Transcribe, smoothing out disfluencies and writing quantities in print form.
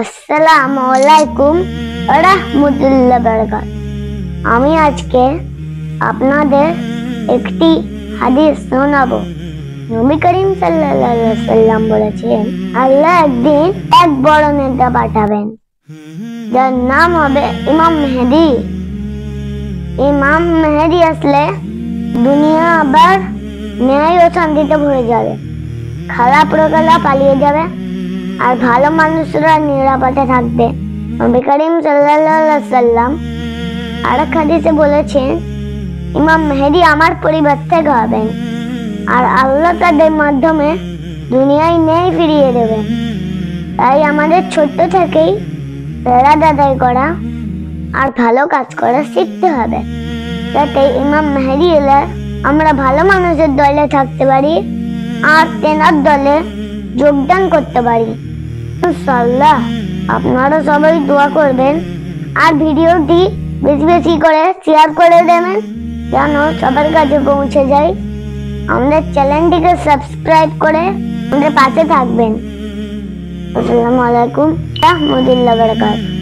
আসসালামু আলাইকুম ওয়া রাহমাতুল্লাহি ওয়া বারাকাতুহু। আমি আজকে আপনাদের একটি হাদিস শোনাবো। নবী করিম সাল্লাল্লাহু আলাইহি ওয়াসাল্লাম বলেছেন, আল্লাহ একদিন এক বড় নেতা পাঠাবেন, যার নাম হবে ইমাম মেহেদী। ইমাম মেহেদী আসলে দুনিয়া আবার ন্যায় ও শান্তিতে ভরে যাবে, খারাপ লোকেরা পালিয়ে যাবে আর ভালো মানুষরা নিরাপদে থাকবে। নবী করিম সাল্লাল্লাহু আলাইহি ওয়াসাল্লাম আরেক হাদিসে বলেছেন, ইমাম মেহেদী আমার পরিবার থেকে হবেন আর আল্লাহ তাদের মাধ্যমে দুনিয়ায় ন্যায় ফিরিয়ে দেবেন। তাই আমাদের ছোট্ট থেকেই ফেরাদ আদায় করা আর ভালো কাজ করা শিখতে হবে, যাতে ইমাম মেহেদী এলে আমরা ভালো মানুষের দলে থাকতে পারি আর তেনার দলে যোগদান করতে পারি। ইনশাআল্লাহ আপনারা সবাই দোয়া করবেন আর ভিডিওটি বেশি বেশি করে শেয়ার করে দেবেন যেন সবার কাছে পৌঁছে যায়। আমাদের চ্যানেলটিকে সাবস্ক্রাইব করে আমাদের পাশে থাকবেন। আসসালামু আলাইকুম ওয়া রাহমাতুল্লাহি ওয়া বারাকাতুহু।